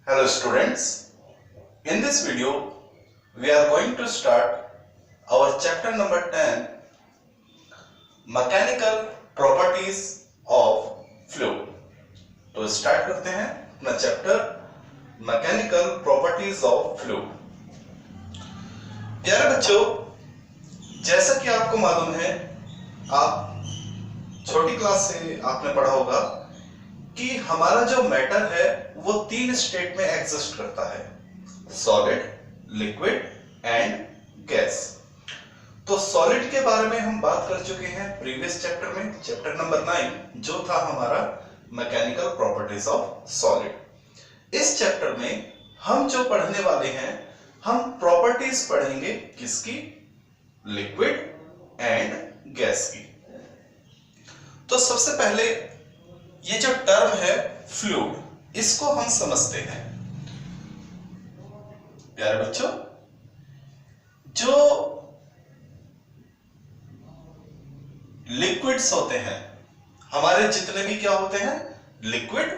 Hello students, in this video we are going to start our chapter number 10 Mechanical Properties of Fluid। तो start करते हैं अपना chapter mechanical properties of fluid. प्यारे बच्चों, जैसा कि आपको मालूम है, आप छोटी क्लास से आपने पढ़ा होगा कि हमारा जो मैटर है वो तीन स्टेट में एग्जिस्ट करता है, सॉलिड, लिक्विड एंड गैस। तो सॉलिड के बारे में हम बात कर चुके हैं प्रीवियस चैप्टर में, चैप्टर नंबर 9 जो था हमारा मैकेनिकल प्रॉपर्टीज ऑफ सॉलिड। इस चैप्टर में हम जो पढ़ने वाले हैं, हम प्रॉपर्टीज पढ़ेंगे किसकी? लिक्विड एंड गैस की। तो सबसे पहले ये जो टर्म है फ्लूइड, इसको हम समझते हैं। प्यारे बच्चों, जो लिक्विड्स होते हैं, हमारे जितने भी क्या होते हैं लिक्विड,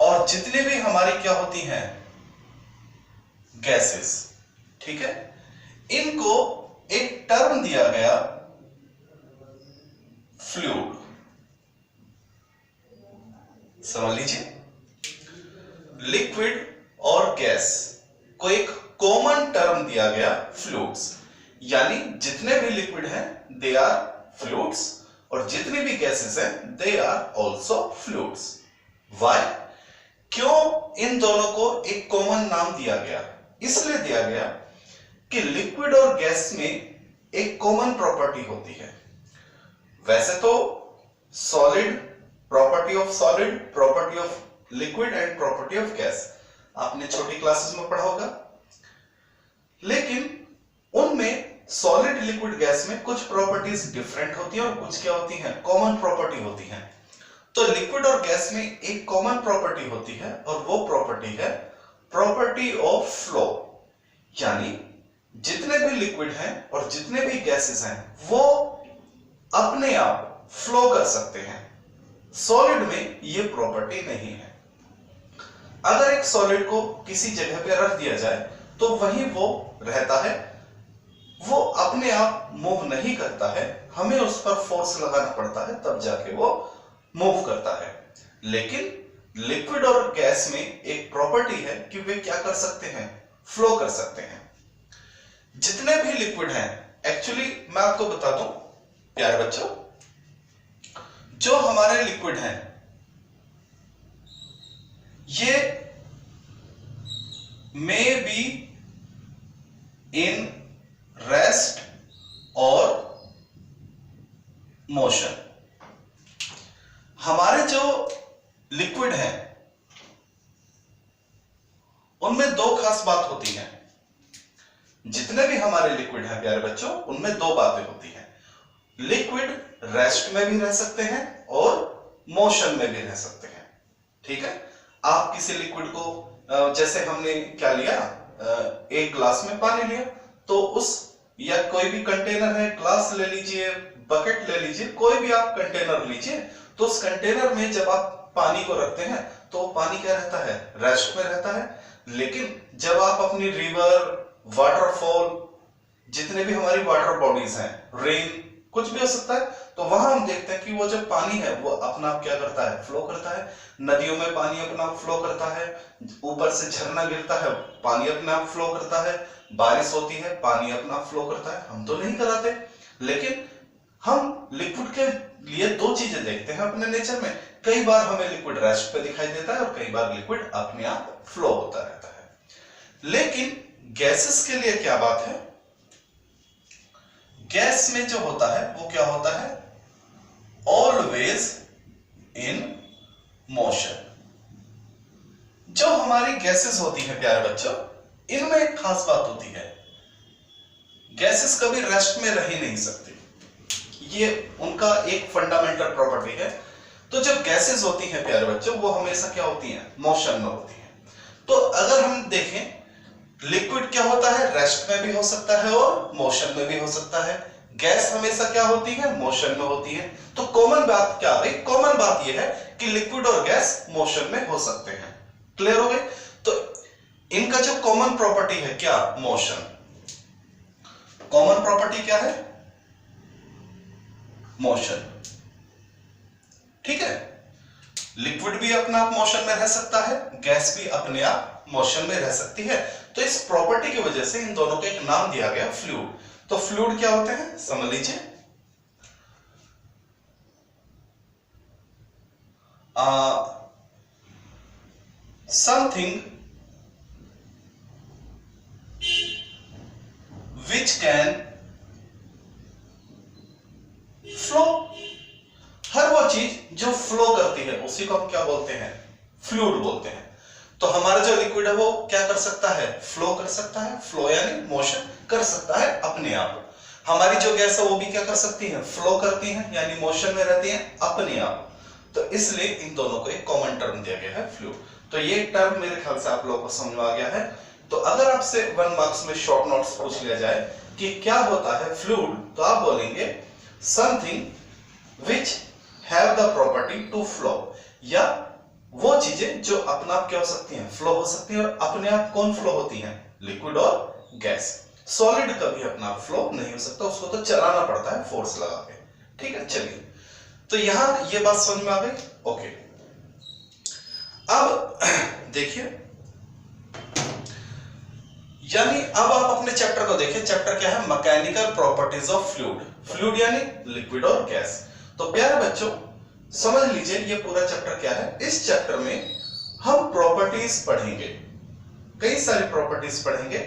और जितने भी हमारी क्या होती हैं गैसेस, ठीक है, इनको एक टर्म दिया गया फ्लूइड। समझ लीजिए, लिक्विड और गैस को एक कॉमन टर्म दिया गया फ्लूइड्स, यानी जितने भी लिक्विड हैं दे आर फ्लूइड्स और जितनी भी गैसेस हैं they are also fluids. Why? क्यों इन दोनों को एक कॉमन नाम दिया गया? इसलिए दिया गया कि लिक्विड और गैस में एक कॉमन प्रॉपर्टी होती है। वैसे तो solid, property of solid, property of liquid and property of gas आपने छोटी क्लासेस में पढ़ा होगा, लेकिन उनमें सॉलिड, लिक्विड, गैस में कुछ प्रॉपर्टीज डिफरेंट होती हैं और कुछ क्या होती हैं कॉमन प्रॉपर्टी होती हैं। तो लिक्विड और गैस में एक कॉमन प्रॉपर्टी होती है और वो प्रॉपर्टी है प्रॉपर्टी ऑफ फ्लो, यानी जितने भी लिक्विड हैं और जितने भी गैसेस हैं वो अपने आप फ्लो कर सकते हैं। सॉलिड में ये प्रॉपर्टी नहीं है। अगर एक सॉलिड को किसी जगह पे रख दिया जाए तो वहीं वो रहता है, वो अपने आप मूव नहीं करता है, हमें उस पर फोर्स लगाना पड़ता है तब जाके वो मूव करता है। लेकिन लिक्विड और गैस में एक प्रॉपर्टी है कि वे क्या कर सकते हैं, फ्लो कर सकते हैं। जितने भी लिक्विड हैं, एक्चुअली मैं आपको बता दूं प्यारे बच्चों, जो हमारे लिक्विड हैं ये मे बी इन रेस्ट और मोशन। हमारे जो लिक्विड हैं उनमें दो खास बात होती है। जितने भी हमारे लिक्विड हैं प्यारे बच्चों, उनमें दो बातें होती हैं। लिक्विड रेस्ट में भी रह सकते हैं और मोशन में भी रह सकते हैं, ठीक है। आप किसी लिक्विड को, जैसे हमने क्या लिया, एक ग्लास में पानी लिया, तो उस, या कोई भी कंटेनर है, ग्लास ले लीजिए, बकेट ले लीजिए, कोई भी आप कंटेनर लीजिए, तो उस कंटेनर में जब आप पानी को रखते हैं तो पानी क्या रहता है, रेस्ट में रहता है। लेकिन जब आप अपनी रिवर, वाटरफॉल, जितने भी हमारी वाटर बॉडीज हैं, रेन, कुछ भी हो सकता है, तो वहां हम देखते हैं कि वो जो पानी है वो अपना आप क्या करता है, फ्लो करता है। नदियों में पानी अपना फ्लो करता है, ऊपर से झरना गिरता है, पानी अपना आप फ्लो करता है, बारिश होती है, पानी अपना फ्लो करता है। हम तो नहीं कराते, लेकिन हम लिक्विड के लिए दो चीजें देखते हैं अपने नेचर में। कई बार हमें लिक्विड रेस्ट पे दिखाई देता है और कई बार लिक्विड अपने आप फ्लो होता रहता है। लेकिन गैसेस के लिए क्या बात है, गैस में जो होता है वो क्या होता है, ऑलवेज इन मोशन। जो हमारी गैसेस होती है प्यारे बच्चों, इनमें एक खास बात होती है, गैसेस कभी रेस्ट में रह ही नहीं सकती, ये उनका एक फंडामेंटल प्रॉपर्टी है। तो जब गैसेस होती हैं प्यारे बच्चों, वो हमेशा क्या होती हैं, मोशन में होती हैं। तो अगर हम देखें, लिक्विड क्या होता है, रेस्ट में भी हो सकता है और मोशन में भी हो सकता है। गैस हमेशा क्या होती है, मोशन में होती है। तो कॉमन बात क्या है, कॉमन बात यह है कि लिक्विड और गैस मोशन में हो सकते हैं। क्लियर हो गई? तो इनका जो कॉमन प्रॉपर्टी है क्या? मोशन। कॉमन प्रॉपर्टी क्या है? मोशन। ठीक है, लिक्विड भी अपने आप मोशन में रह सकता है, गैस भी अपने आप मोशन में रह सकती है। तो इस प्रॉपर्टी की वजह से इन दोनों को एक नाम दिया गया फ्लूइड। तो फ्लूइड क्या होते हैं समझ लीजिए। Something which can flow. हर वो चीज जो फ्लो करती है उसी को हम क्या बोलते हैं? फ्लूइड बोलते हैं। तो हमारा जो लिक्विड है वो क्या कर सकता है? फ्लो कर सकता है। फ्लो यानी मोशन कर सकता है अपने आप। हमारी जो गैस है वो भी क्या कर सकती है? फ्लो करती है, यानी मोशन में रहती है अपने आप। तो इसलिए इन दोनों को एक कॉमन टर्म दिया गया है फ्लूइड। तो ये टर्म मेरे ख्याल से आप लोगों को समझ में आ गया है। तो अगर आपसे 1 मार्क्स में शॉर्ट नोट्स पूछ लिया जाए कि क्या होता है फ्लूइड, तो आप बोलेंगे something which have the property to flow, या वो चीजें जो अपने आप क्या हो सकती हैं? फ्लो हो सकती हैं। और अपने आप कौन फ्लो होती हैं? लिक्विड और गैस। सॉलिड कभी अपना आप फ्लो नहीं हो सकता, उसको तो चलाना पड़ता है फोर्स लगा के। ठीक है, चलिए तो यहां ये बात समझ में आ गई। ओके, अब देखिए, यानी अब आप अपने चैप्टर को देखिए। चैप्टर क्या है? Mechanical properties of fluid. Fluid यानी लिक्विड और गैस। तो प्यारे बच्चों समझ लीजिए ये पूरा चैप्टर क्या है। इस चैप्टर में हम प्रॉपर्टीज पढ़ेंगे, कई सारी प्रॉपर्टीज पढ़ेंगे।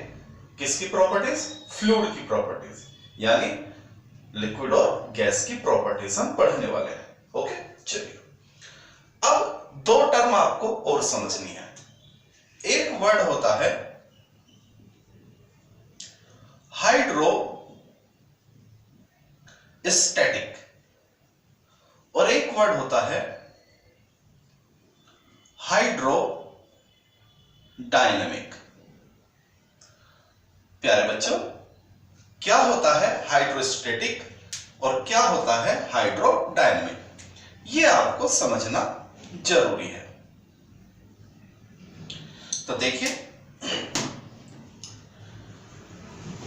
किसकी प्रॉपर्टीज? फ्लूइड की प्रॉपर्टीज, यानी लिक्विड और गैस की प्रॉपर्टीज हम पढ़ने वाले हैं। ओके, चलिए अब 2 टर्म आपको और समझनी है। एक वर्ड होता है हाइड्रो स्टैटिक और एक वर्ड होता है हाइड्रो डायनेमिक। प्यारे बच्चों, क्या होता है हाइड्रोस्टैटिक और क्या होता है हाइड्रोडायनेमिक, ये आपको समझना जरूरी है। तो देखिए,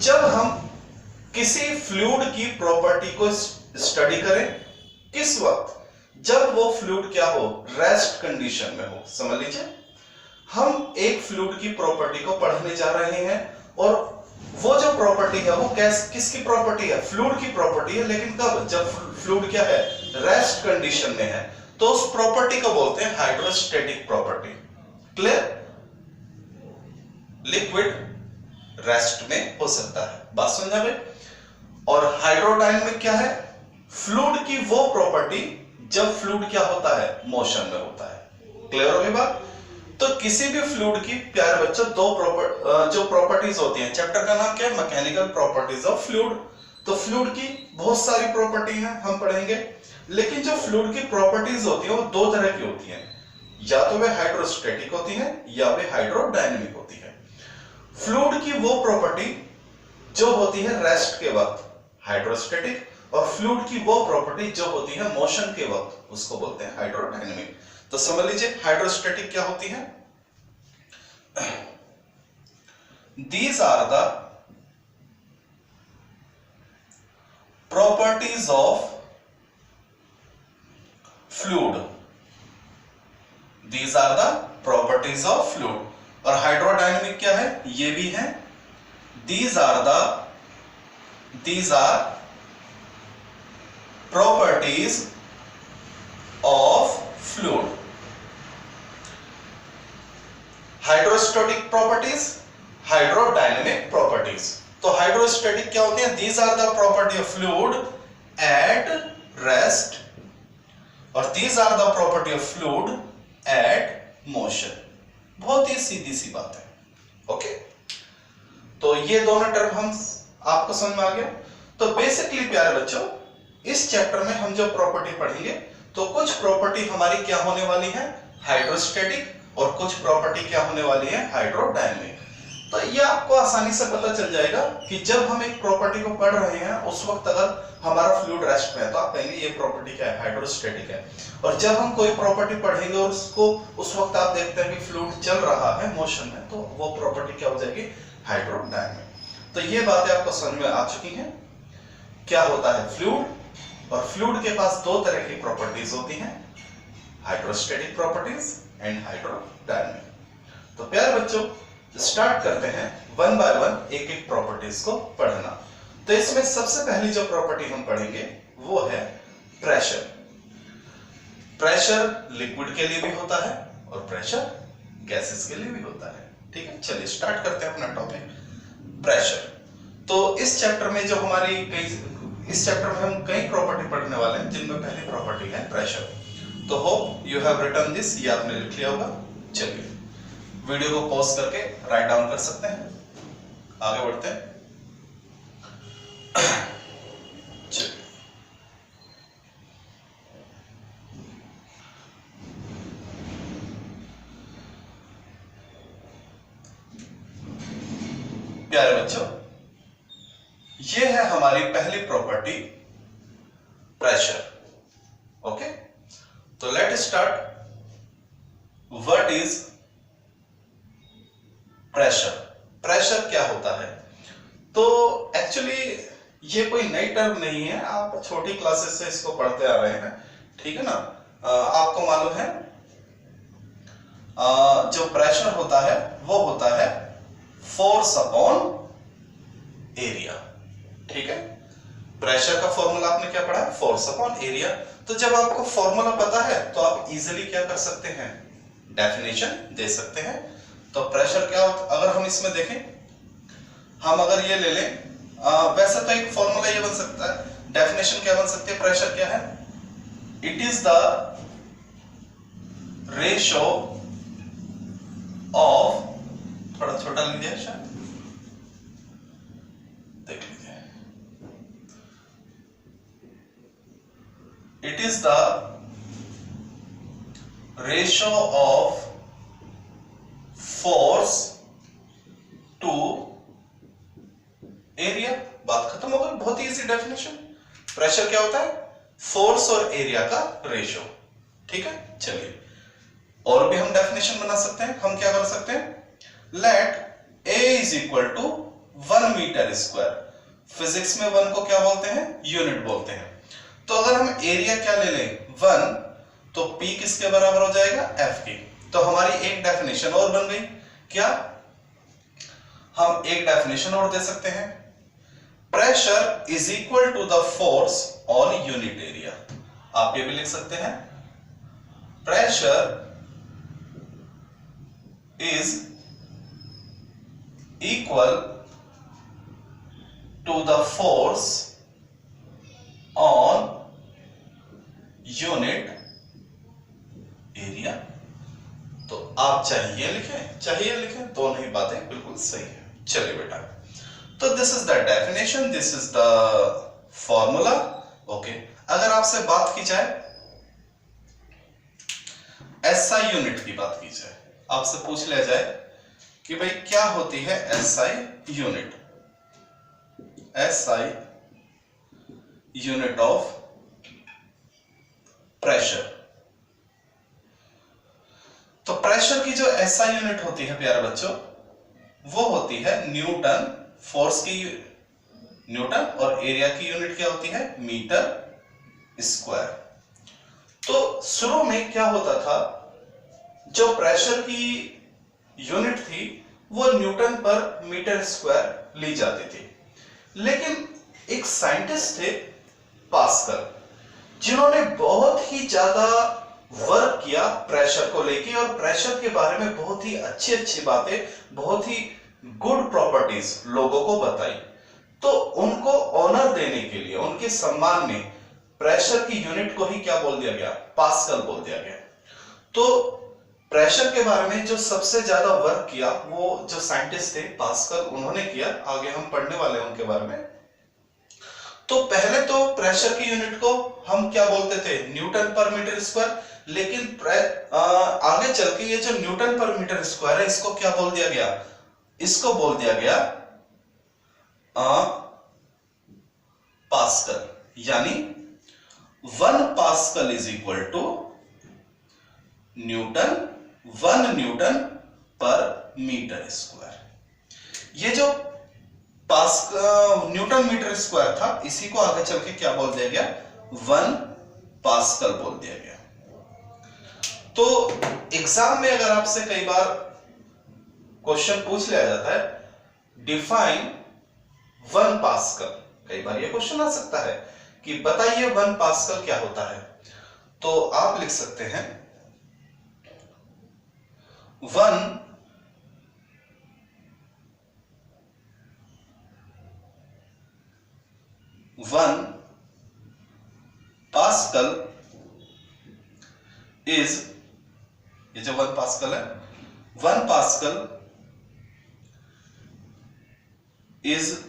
जब हम किसी फ्लूइड की प्रॉपर्टी को स्टडी करें, किस वक्त? जब वो फ्लूइड क्या हो? रेस्ट कंडीशन में हो। समझ लीजिए, हम एक फ्लूइड की प्रॉपर्टी को पढ़ने जा रहे हैं और वो जो प्रॉपर्टी है वो किसकी प्रॉपर्टी है? फ्लूइड की प्रॉपर्टी है। लेकिन कब? जब फ्लूइड क्या है? रेस्ट कंडीशन में है। तो उस प्रॉपर्टी को बोलते हैं hydrostatic property. Clear? Liquid rest में हो सकता है, बात समझा भाई। और हाइड्रोडायनेमिक क्या है? फ्लूइड की वो प्रॉपर्टी जब फ्लूइड क्या होता है? मोशन में होता है। क्लियर होगी बात? तो किसी भी फ्लूइड की प्यारे बच्चों जो प्रॉपर्टीज होती हैं, चैप्टर का नाम क्या है? Mechanical properties of fluid. तो फ्लूइड की बहुत सारी प्रॉपर्टी हैं, हम पढ़ेंगे। लेकिन जो फ्लूइड की प्रॉपर्टीज होती है वो 2 तरह की होती हैं, या तो वे हाइड्रोस्टैटिक होती हैं या वे हाइड्रोडायनेमिक होती है। फ्लूइड की वो प्रॉपर्टी जो होती है रेस्ट के वक्त, हाइड्रोस्टैटिक, और फ्लूइड की वो प्रॉपर्टी जो होती है मोशन के वक्त, उसको बोलते हैं हाइड्रोडायनेमिक। तो समझ लीजिए हाइड्रोस्टैटिक क्या होती है? These are the properties of fluid. These are the properties of fluid. और हाइड्रोडायनेमिक क्या है? ये भी है। These are properties of fluid. Hydrostatic properties, hydrodynamic properties. तो हाइड्रोस्टैटिक क्या होती है? These are the property of fluid at rest, और these are the property of fluid at motion। बहुत ही सीधी सी बात है। ओके, तो ये दोनों टर्म हम आपको समझ में आ गया। तो बेसिकली प्यारे बच्चों, इस चैप्टर में हम जो प्रॉपर्टी पढ़ेंगे, तो कुछ प्रॉपर्टी हमारी क्या होने वाली है? हाइड्रोस्टैटिक, और कुछ प्रॉपर्टी क्या होने वाली है? हाइड्रोडायनेमिक। तो ये आपको आसानी से पता चल जाएगा कि जब हम एक प्रॉपर्टी को पढ़ रहे हैं उस वक्त अगर हमारा फ्लूइड रेस्ट में है तो आप कहेंगे ये प्रॉपर्टी क्या है, हाइड्रोस्टैटिक है। और जब हम कोई प्रॉपर्टी पढ़ेंगे और उसको उस वक्त आप देखते हैं कि फ्लूइड चल रहा है मोशन में, तो वो प्रॉपर्टी क्या हो जाएगी, हाइड्रोडायनेमिक। तो ये बातें आपको समझ में आ चुकी हैं क्या होता है फ्लूइड। और फ्लूइड के पास दो तरह की प्रॉपर्टीज होती हैं, हाइड्रोस्टैटिक प्रॉपर्टीज एंड हाइड्रोडायनेमिक। तो प्यारे बच्चों स्टार्ट करते हैं वन बाय वन एक एक प्रॉपर्टीज को पढ़ना। तो इसमें सबसे पहली जो प्रॉपर्टी हम पढ़ेंगे वो है प्रेशर। प्रेशर लिक्विड के लिए भी होता है और प्रेशर गैसेस के लिए भी होता है। ठीक है, चलिए स्टार्ट करते हैं अपना टॉपिक प्रेशर। तो इस चैप्टर में जो हमारी इस चैप्टर में हम कई प्रॉपर्टी पढ़ने वाले हैं जिनमें पहली प्रॉपर्टी है प्रेशर। तो hope you have written this, ये आपने लिख लिया होगा। चलिए वीडियो को पॉज करके राइट डाउन कर सकते हैं, आगे बढ़ते हैं। चलिए प्यारे बच्चों, ये है हमारी पहली प्रॉपर्टी प्रेशर। ओके, तो let start. What is pressure? Pressure क्या होता है? तो एक्चुअली ये कोई नई टर्म नहीं है, आप छोटी क्लासेस से इसको पढ़ते आ रहे हैं। ठीक है ना, आपको मालूम है जो प्रेशर होता है वो होता है फोर्स अपॉन एरिया। ठीक है, प्रेशर का फॉर्मूला आपने क्या पढ़ा, फोर्स अपॉन एरिया। तो जब आपको फॉर्मूला पता है तो आप इजीली क्या कर सकते हैं, डेफिनेशन दे सकते हैं। तो प्रेशर क्या होता, अगर हम इसमें देखें, हम अगर ये ले लें, वैसे तो एक फॉर्मूला ये बन सकता है, डेफिनेशन क्या बन सकती है, प्रेशर क्या है, it is the ratio of, थोड़ा छोटा लीजिए शायद, देख लीजिए, it is the ratio of force to area. बात खत्म हो गई, बहुत ही इजी डेफिनेशन। प्रेशर क्या होता है, फोर्स और एरिया का रेशो। ठीक है, चलिए और भी हम डेफिनेशन बना सकते हैं। हम क्या कर सकते हैं, let A is equal to 1 metre square. Physics में 1 को क्या बोलते हैं, यूनिट बोलते हैं। तो अगर हम एरिया क्या ले लें 1, तो P किसके बराबर हो जाएगा, F की। तो हमारी एक डेफिनेशन और बन गई, क्या, हम एक डेफिनेशन और दे सकते हैं, pressure is equal to the force on unit area. आप ये भी लिख सकते हैं, pressure is equal to the force on unit area. तो आप चाहे ये लिखें चाहे ये लिखें, दोनों ही बातें बिल्कुल सही है। चलिए बेटा, तो this is the definition, this is the formula. Okay, अगर आपसे बात की जाए एसआई यूनिट की बात की जाए, आपसे पूछ लिया जाए कि भाई क्या होती है SI unit, SI unit of pressure. तो प्रेशर की जो एसआई यूनिट होती है प्यारे बच्चों, वो होती है न्यूटन। फोर्स की न्यूटन और एरिया की यूनिट क्या होती है, मीटर स्क्वायर। तो शुरू में क्या होता था, जो प्रेशर की यूनिट थी वो न्यूटन पर मीटर स्क्वायर ली जाती थी। लेकिन एक साइंटिस्ट थे पास्कल, जिन्होंने बहुत ही ज्यादा वर्क किया प्रेशर को लेके और प्रेशर के बारे में बहुत ही अच्छी अच्छी बातें, बहुत ही गुड प्रॉपर्टीज लोगों को बताई। तो उनको ऑनर देने के लिए, उनके सम्मान में प्रेशर की यूनिट को ही क्या बोल दिया गया, पास्कल बोल दिया गया। तो प्रेशर के बारे में जो सबसे ज्यादा वर्क किया वो जो साइंटिस्ट थे पास्कल, उन्होंने किया। आगे हम पढ़ने वाले हैं उनके बारे में। तो पहले तो प्रेशर की यूनिट को हम क्या बोलते थे, न्यूटन पर मीटर स्क्वायर। लेकिन आगे चल के ये जो न्यूटन पर मीटर स्क्वायर है, इसको क्या बोल दिया गया, इसको बोल दिया गया पास्कल, यानी 1 pascal is equal to newton, 1 newton पर मीटर स्क्वायर। ये जो न्यूटन मीटर स्क्वायर था, इसी को आगे चल के क्या बोल दिया गया, 1 पास्कल बोल दिया गया। तो एग्जाम में अगर आपसे कई बार क्वेश्चन पूछ लिया जाता है डिफाइन 1 पास्कल, कई बार ये क्वेश्चन आ सकता है कि बताइए 1 पास्कल क्या होता है, तो आप लिख सकते हैं 1 पास्कल इज, ये जो 1 पास्कल है, 1 pascal is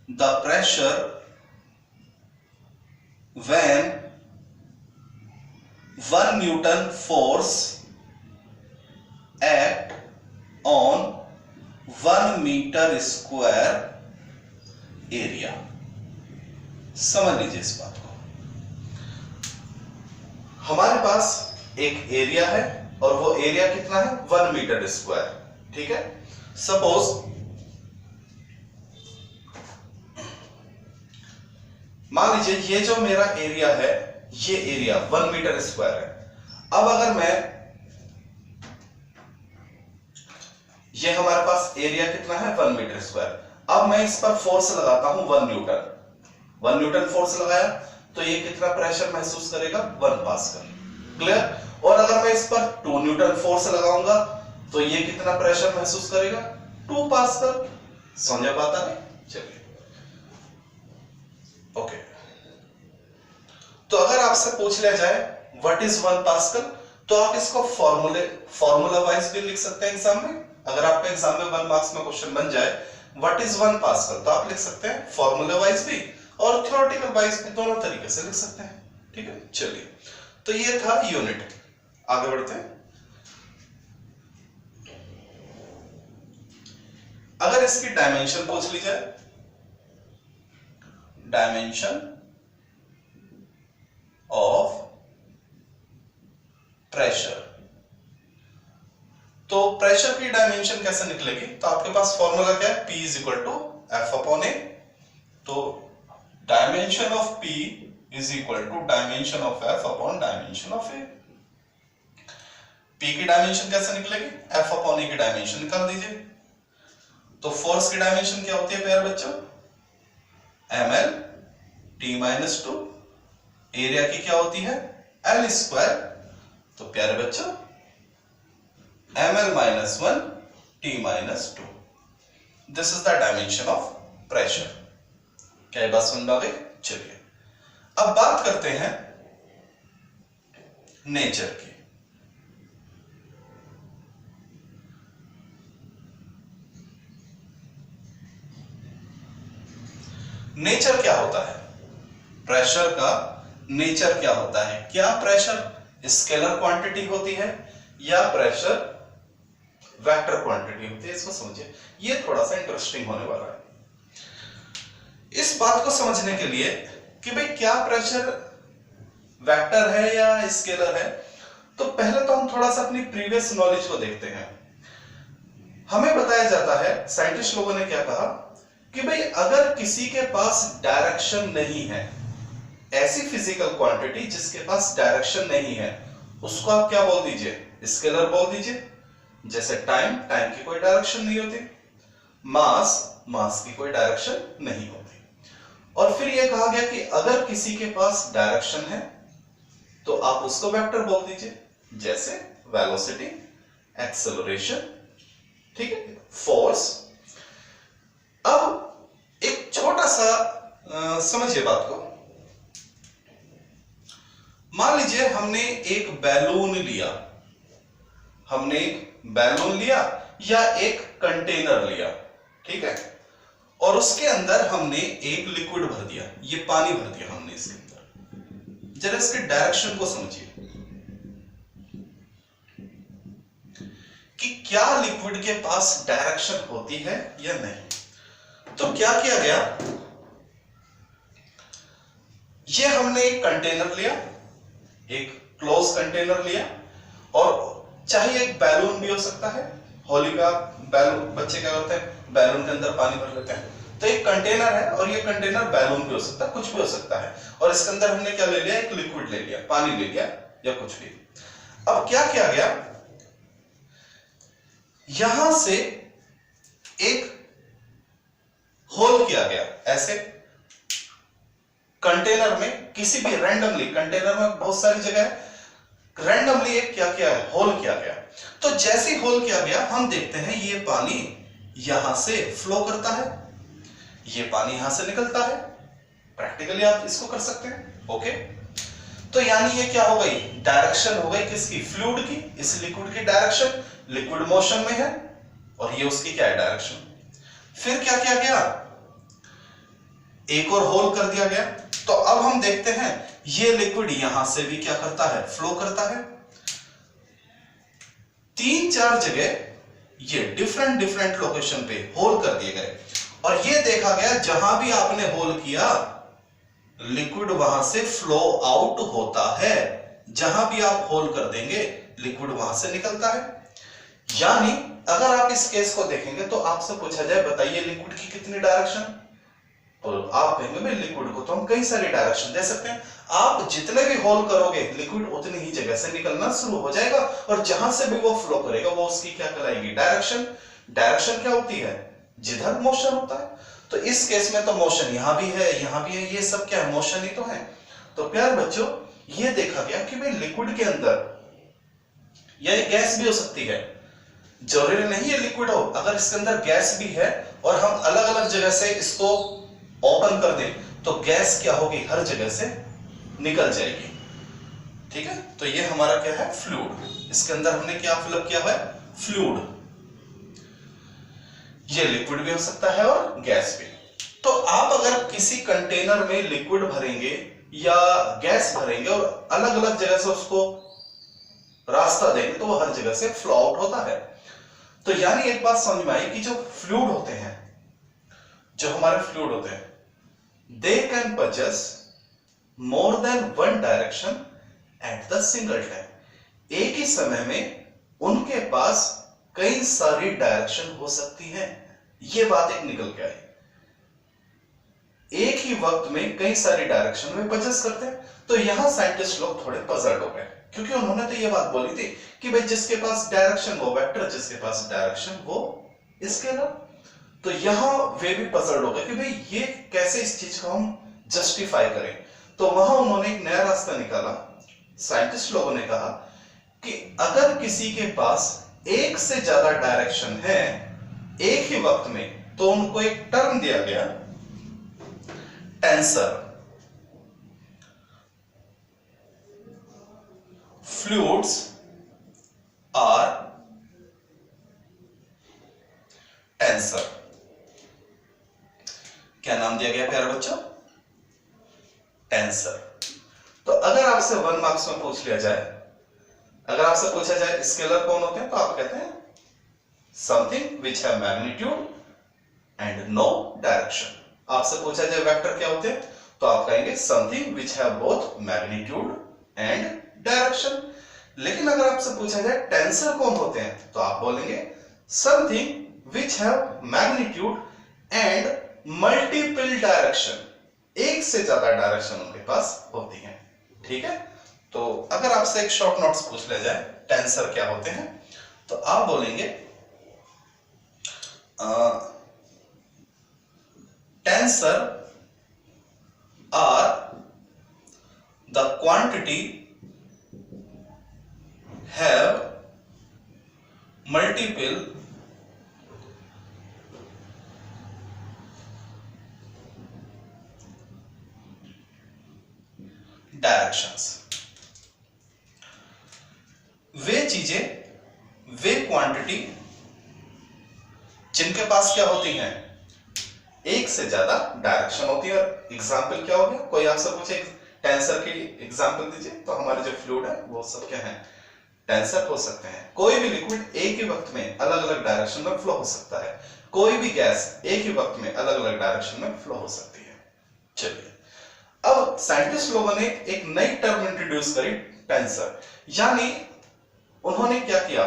the pressure when 1 Newton force act on 1 meter square area। समझ लीजिए इस बात को, हमारे पास एक एरिया है और वो एरिया कितना है, 1 मीटर स्क्वायर, ठीक है। सपोज मान लीजिए ये जो मेरा एरिया है, ये एरिया 1 मीटर स्क्वायर है। अब अगर मैं, ये हमारे पास एरिया कितना है, 1 मीटर स्क्वायर, अब मैं इस पर फोर्स लगाता हूं 1 न्यूटन, 1 न्यूटन फोर्स लगाया तो ये कितना प्रेशर महसूस करेगा, 1 पास्कल, क्लियर। और अगर मैं इस पर 2 न्यूटन फोर्स लगाऊंगा तो ये कितना प्रेशर महसूस करेगा, 2 पास्कल। समझ पाता नहीं, चलिए ओके। तो अगर आपसे पूछ लिया जाए व्हाट इज 1 पास्कल, तो आप इसको फॉर्मूला वाइज भी लिख सकते हैं एग्जाम में। अगर आपके एग्जाम में 1 मार्क्स में क्वेश्चन बन जाए व्हाट इज 1 पास्कल, तो आप लिख सकते हैं फॉर्मूला वाइज भी और थ्योरेटिकल वाइज भी, दोनों तरीके से लिख सकते हैं, ठीक है। चलिए, तो ये था यूनिट, आगे बढ़ते हैं। अगर इसकी डायमेंशन पूछ ली जाए, डायमेंशन ऑफ प्रेशर, तो प्रेशर की डायमेंशन कैसे निकलेगी, तो आपके पास फॉर्मूला क्या है, P is equal to F upon A. तो dimension of P is equal to dimension of F upon dimension of A. P की डायमेंशन कैसे निकलेगी, F अपॉन ए की डायमेंशन निकाल दीजिए। तो फोर्स की डायमेंशन क्या होती है प्यारे बच्चों, ml t माइनस 2, एरिया की क्या होती है, L स्क्वायर। तो प्यारे बच्चों ml minus 1 t minus 2, this is the dimension of pressure. क्या ये बात समझ में आ गई। चलिए अब बात करते हैं नेचर की। नेचर क्या होता है, प्रेशर का नेचर क्या होता है, क्या प्रेशर स्केलर क्वांटिटी होती है या प्रेशर वेक्टर क्वांटिटी होती है, इसको समझिए, ये थोड़ा सा इंटरेस्टिंग होने वाला है। इस बात को समझने के लिए कि भाई क्या प्रेशर वेक्टर है या स्केलर है, तो पहले तो हम थोड़ा सा अपनी प्रीवियस नॉलेज को देखते हैं। हमें बताया जाता है, साइंटिस्ट लोगों ने क्या कहा कि भाई अगर किसी के पास डायरेक्शन नहीं है, ऐसी फिजिकल क्वांटिटी जिसके पास डायरेक्शन नहीं है, उसको आप क्या बोल दीजिए, स्केलर बोल दीजिए। जैसे टाइम की कोई डायरेक्शन नहीं होती, मास की कोई डायरेक्शन नहीं होती। और फिर यह कहा गया कि अगर किसी के पास डायरेक्शन है तो आप उसको वेक्टर बोल दीजिए, जैसे वेलोसिटी, एक्सेलरेशन, ठीक है, फोर्स। अब एक छोटा सा समझिए बात को, मान लीजिए हमने एक बैलून लिया या एक कंटेनर लिया, ठीक है, और उसके अंदर हमने एक लिक्विड भर दिया, ये पानी भर दिया हमने इसके अंदर। जरा इसके डायरेक्शन को समझिए, कि क्या लिक्विड के पास डायरेक्शन होती है या नहीं। तो क्या किया गया, ये हमने एक कंटेनर लिया, एक क्लोज कंटेनर लिया, और चाहे एक बैलून भी हो सकता है, होली का बैलून, बच्चे क्या करते हैं बैलून के अंदर पानी भर लेते हैं, तो एक कंटेनर है और ये कंटेनर बैलून भी हो सकता है, कुछ भी हो सकता है, और इसके अंदर हमने क्या ले लिया, एक लिक्विड ले लिया, पानी ले लिया या कुछ भी। अब क्या किया गया, यहां से एक होल किया गया, ऐसे कंटेनर में, किसी भी रैंडमली, कंटेनर में बहुत सारी जगह है, रैंडमली एक क्या किया है, होल किया गया। तो जैसे होल किया गया, हम देखते हैं ये पानी यहां से फ्लो करता है, ये पानी यहां से निकलता है, प्रैक्टिकली आप इसको कर सकते हैं। ओके, तो यानी ये क्या हो गई, डायरेक्शन हो गई किसकी, फ्लूइड की, इस लिक्विड की डायरेक्शन, लिक्विड मोशन में है और ये उसकी क्या है, डायरेक्शन। फिर क्या किया गया, एक और होल कर दिया गया। तो अब हम देखते हैं ये लिक्विड यहां से भी क्या करता है, फ्लो करता है। 3-4 जगह ये डिफरेंट डिफरेंट लोकेशन पे होल कर दिए गए, और ये देखा गया जहां भी आपने होल किया लिक्विड वहां से फ्लो आउट होता है, जहां भी आप होल कर देंगे लिक्विड वहां से निकलता है। यानी अगर आप इस केस को देखेंगे तो आपसे पूछा जाए बताइए लिक्विड की कितनी डायरेक्शन, तो आप कहेंगे भाई लिक्विड को तो हम कई सारी डायरेक्शन दे सकते हैं। आप जितने भी होल करोगे लिक्विड उतनी ही जगह से निकलना शुरू हो जाएगा, और जहां से भी वो फ्लो करेगा वो उसकी क्या कहलाएगी, डायरेक्शन। डायरेक्शन क्या होती है, जिधर मोशन होता है। तो इस केस में तो मोशन यहां भी है, यहां भी है, ये सब क्या है, मोशन ही तो है। तो प्यारे बच्चों, ये देखा गया कि भाई लिक्विड के अंदर या गैस भी हो सकती है, जरूरी नहीं है लिक्विड हो, अगर इसके अंदर गैस भी है और हम अलग अलग जगह से इसको ओपन कर दें तो गैस क्या होगी, हर जगह से निकल जाएगी। ठीक है, तो ये हमारा क्या है, फ्लूइड। इसके अंदर हमने क्या फिलअप किया हुआ है, फ्लूइड। ये लिक्विड भी हो सकता है और गैस भी। तो आप अगर किसी कंटेनर में लिक्विड भरेंगे या गैस भरेंगे और अलग अलग जगह से उसको रास्ता देंगे तो वो हर जगह से फ्लो आउट होता है। तो यानी एक बात समझ में आई कि जो फ्लूइड होते हैं, जो हमारे फ्लूइड होते हैं, they can possess more than one direction at the single time। एक ही समय में उनके पास कई सारी डायरेक्शन हो सकती हैं। ये बात एक निकल के आई, एक ही वक्त में कई सारी डायरेक्शन में पजेस करते हैं। तो यहां साइंटिस्ट लोग थोड़े पजल्ड हो गए, क्योंकि उन्होंने तो ये बात बोली थी कि भाई जिसके पास डायरेक्शन वो वेक्टर, जिसके पास डायरेक्शन वो स्केलर। तो यहां वे भी पजल्ड हो गए कि भाई ये कैसे इस चीज को हम जस्टिफाई करें। तो वहां उन्होंने एक नया रास्ता निकाला। साइंटिस्ट लोगों ने कहा कि अगर किसी के पास एक से ज्यादा डायरेक्शन है एक ही वक्त में, तो उनको एक टर्म दिया गया, टेंसर। Fluids are tensor. क्या नाम दिया गया प्यारे बच्चों, टेंसर। तो अगर आपसे 1 मार्क्स में पूछ लिया जाए, अगर आपसे पूछा जाए स्केलर कौन होते हैं, तो आप कहते हैं something which have magnitude and no direction. आपसे पूछा जाए वेक्टर क्या होते हैं, तो आप कहेंगे something which have both magnitude and direction. लेकिन अगर आपसे पूछा जाए टेंसर कौन होते हैं, तो आप बोलेंगे something which have magnitude and multiple direction. एक से ज्यादा डायरेक्शन उनके पास होती है। ठीक है, तो अगर आपसे एक शॉर्ट नोट्स पूछ लिया जाए टेंसर क्या होते हैं, तो आप बोलेंगे tensor are the quantity have multiple directions. वे चीजें, वे क्वांटिटी जिनके पास क्या होती हैं, एक से ज्यादा डायरेक्शन होती है। और एग्जाम्पल क्या हो गया, कोई आपसे पूछे टेंसर की एग्जाम्पल दीजिए, तो हमारे जो फ्लूइड है वो सब क्या है, टेंसर हो सकते हैं। कोई भी लिक्विड एक ही वक्त में अलग अलग डायरेक्शन में फ्लो हो सकता है, कोई भी गैस एक ही वक्त में अलग अलग डायरेक्शन में फ्लो हो सकती है। चलिए, अब साइंटिस्ट लोगों ने एक नई टर्म इंट्रोड्यूस करी, टेंसर। यानी उन्होंने क्या किया,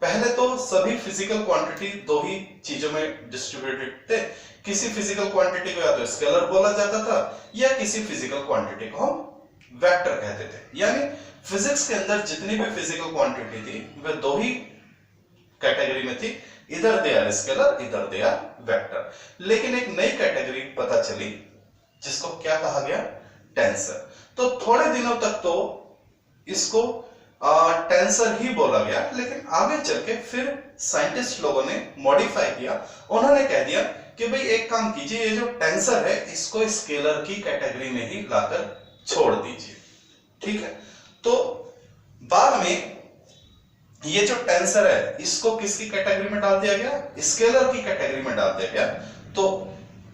पहले तो सभी फिजिकल क्वांटिटी दो ही चीजों में डिस्ट्रीब्यूटेड थे। किसी फिजिकल क्वांटिटी को या तो स्केलर बोला जाता था या किसी फिजिकल क्वांटिटी को हम वेक्टर कहते थे। यानी फिजिक्स के अंदर जितनी भी फिजिकल क्वांटिटी थी वह दो ही कैटेगरी में थी, इधर दे आर स्केलर, इधर दे आर वेक्टर। लेकिन एक नई कैटेगरी पता चली जिसको क्या कहा गया, टेंसर। तो थोड़े दिनों तक तो इसको टेंसर ही बोला गया, लेकिन आगे चल के फिर साइंटिस्ट लोगों ने मॉडिफाई किया। उन्होंने कह दिया कि भाई एक काम कीजिए, ये जो टेंसर है इसको स्केलर की कैटेगरी में ही लाकर छोड़ दीजिए। ठीक है, तो बाद में ये जो टेंसर है इसको किसकी कैटेगरी में डाल दिया गया, स्केलर की कैटेगरी में डाल दिया गया। तो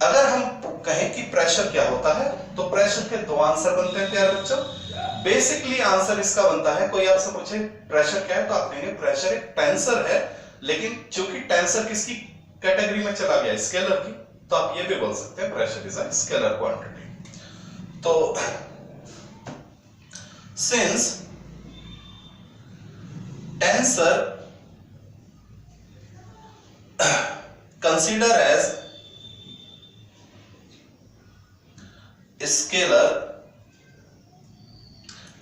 अगर हम कहें कि प्रेशर क्या होता है, तो प्रेशर के दो आंसर बनते हैं प्यारे बच्चों। बेसिकली आंसर इसका बनता है, कोई आपसे पूछे प्रेशर क्या है तो आप कहेंगे प्रेशर एक टेंसर है, लेकिन चूंकि टेंसर किसकी कैटेगरी में चला गया, स्केलर की, तो आप ये भी बोल सकते हैं pressure is a scalar quantity. तो since tensor consider as scalar,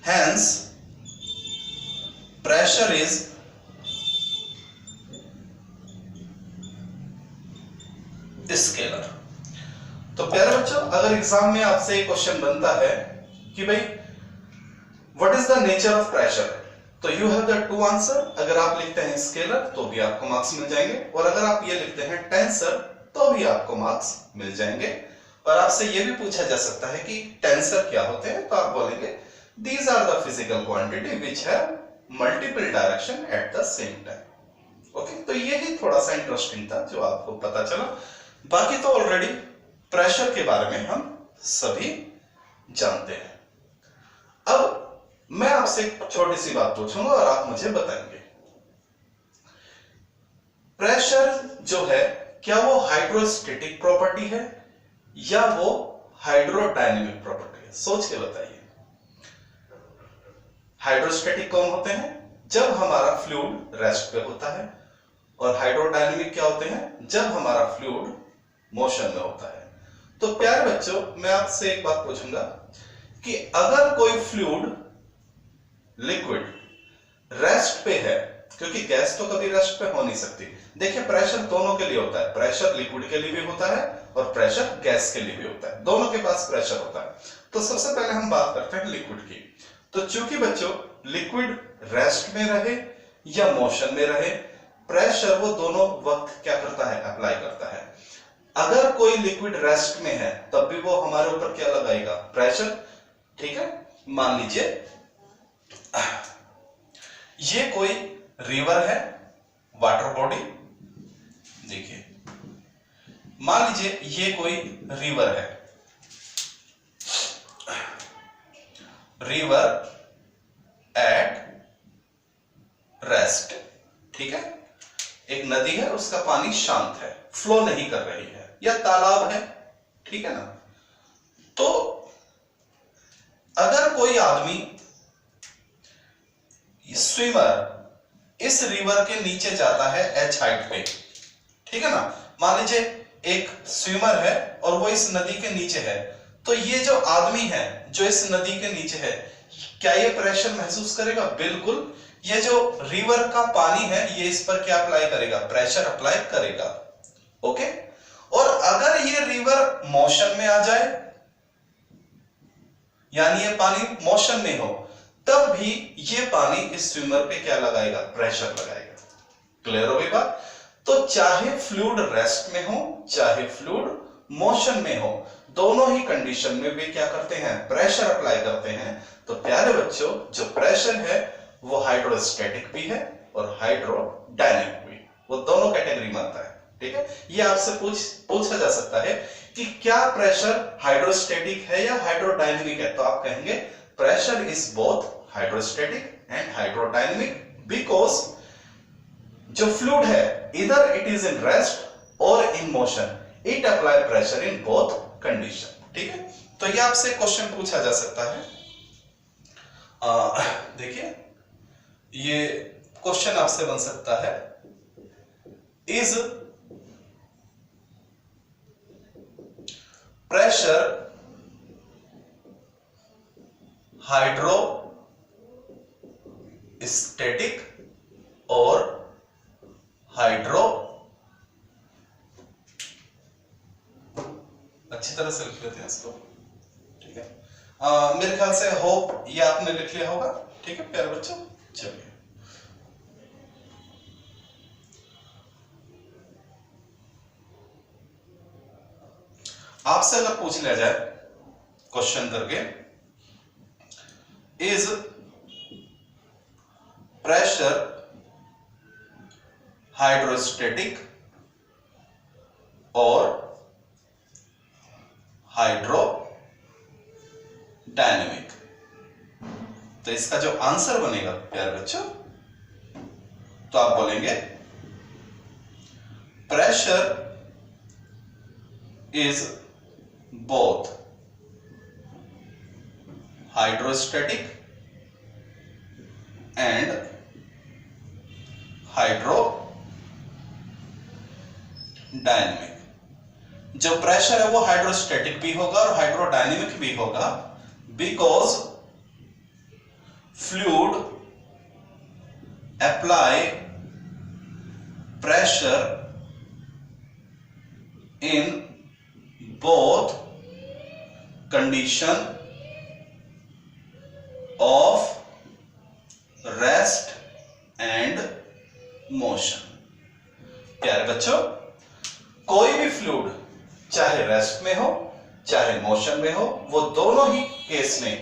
hence pressure is scalar. तो प्यारे बच्चों, अगर एग्जाम में आपसे एक क्वेश्चन बनता है कि भाई what is the nature of pressure, तो you have the to answer. अगर आप लिखते हैं स्केलर तो भी आपको मार्क्स मिल जाएंगे, और अगर आप ये लिखते हैं टेंसर तो भी आपको मार्क्स मिल जाएंगे। और आपसे ये भी पूछा जा सकता है कि टेंसर क्या होते हैं, तो आप बोलेंगे these are the physical quantity which have multiple direction at the same time. Okay, तो ये ही थोड़ा सा इंटरेस्टिंग था जो आपको पता चला। बाकी तो ऑलरेडी प्रेशर के बारे में हम सभी जानते हैं। अब मैं आपसे एक छोटी सी बात पूछूंगा और आप मुझे बताएंगे, प्रेशर जो है क्या वो हाइड्रोस्टैटिक प्रॉपर्टी है या वो हाइड्रोडायनेमिक प्रॉपर्टी है? सोच के बताइए। हाइड्रोस्टैटिक कौन होते हैं? जब हमारा फ्लूइड रेस्ट पे होता है। और हाइड्रोडायनेमिक क्या होते हैं? जब हमारा फ्लूइड मोशन में होता है। तो प्यारे बच्चों, मैं आपसे एक बात पूछूंगा कि अगर कोई फ्लूइड लिक्विड रेस्ट पे है, क्योंकि गैस तो कभी रेस्ट पे हो नहीं सकती। देखिए, प्रेशर दोनों के लिए होता है, प्रेशर लिक्विड के लिए भी होता है और प्रेशर गैस के लिए भी होता है, दोनों के पास प्रेशर होता है। तो सबसे पहले हम बात करते हैं लिक्विड की। तो चूंकि बच्चों लिक्विड रेस्ट में रहे या मोशन में रहे, प्रेशर वो दोनों वक्त क्या करता है, अप्लाई करता है। अगर कोई लिक्विड रेस्ट में है तब भी वो हमारे ऊपर क्या लगाएगा, प्रेशर। ठीक है, मान लीजिए ये कोई रिवर है, वाटर बॉडी। देखिए, मान लीजिए ये कोई रिवर है, रिवर एट रेस्ट। ठीक है, एक नदी है, उसका पानी शांत है, फ्लो नहीं कर रही है, या तालाब है। ठीक है ना। तो अगर कोई आदमी स्विमर इस रिवर के नीचे जाता है एच हाइट पे, ठीक है ना, मान लीजिए एक स्विमर है और वो इस नदी के नीचे है, तो ये जो आदमी है जो इस नदी के नीचे है, क्या ये प्रेशर महसूस करेगा? बिल्कुल। ये जो रिवर का पानी है ये इस पर क्या अप्लाई करेगा, प्रेशर अप्लाई करेगा। ओके। और अगर ये रिवर मोशन में आ जाए, यानी ये पानी मोशन में हो, तब भी ये पानी इस स्विमर पे क्या लगाएगा, प्रेशर लगाएगा। क्लियर हो गई बात? तो चाहे फ्लूइड रेस्ट में हो चाहे फ्लूइड मोशन में हो, दोनों ही कंडीशन में वे क्या करते हैं, प्रेशर अप्लाई करते हैं। तो प्यारे बच्चों, जो प्रेशर है वो हाइड्रोस्टैटिक भी है और हाइड्रोडायनेमिक भी, वो दोनों कैटेगरी में आता है। ठीक है, ये आपसे पूछा जा सकता है कि क्या प्रेशर हाइड्रोस्टैटिक है या हाइड्रोडायनेमिक है, तो आप कहेंगे pressure is both hydrostatic and hydrodynamic, because जो फ्लूइड है इधर इट इज इन रेस्ट और in motion, it apply pressure in both condition. ठीक है, तो ये आपसे क्वेश्चन पूछा जा सकता है। देखिए ये क्वेश्चन आपसे बन सकता है, इज प्रेशर हाइड्रोस्टैटिक और हाइड्रो, अच्छी तरह से लिख लेते हैं इसको। ठीक है, मेरे ख्याल से होप ये आपने लिख लिया होगा। ठीक है प्यारे बच्चों, चलिए आपसे अगर पूछ लिया जाए क्वेश्चन करके, इज प्रेशर हाइड्रोस्टैटिक और हाइड्रोडायनेमिक, तो इसका जो आंसर बनेगा प्यारे बच्चों, तो आप बोलेंगे pressure is both hydrostatic and hydrodynamic. जो प्रेशर है वो हाइड्रोस्टैटिक भी होगा और हाइड्रोडायनेमिक भी होगा, because fluid apply pressure in both condition of rest and motion. प्यारे बच्चों, कोई भी फ्लूइड चाहे रेस्ट में हो चाहे मोशन में हो, वो दोनों ही केस में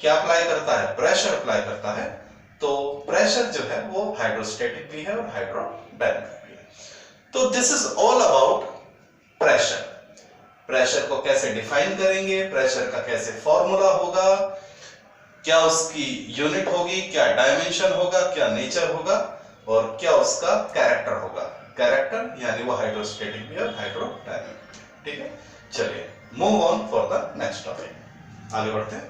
क्या अप्लाई करता है, प्रेशर अप्लाई करता है। तो प्रेशर जो है वो हाइड्रोस्टैटिक भी है और हाइड्रोडायनेमिक भी है। तो this is all about pressure. Pressure को कैसे डिफाइन करेंगे, प्रेशर का कैसे फॉर्मूला होगा, क्या उसकी यूनिट होगी, क्या डायमेंशन होगा, क्या नेचर होगा और क्या उसका कैरेक्टर होगा। कैरेक्टर यानी वो हाइड्रोस्टैटिक भी और हाइड्रोडायनेमिक। ठीक है, चलिए move on for the next topic, आगे बढ़ते हैं।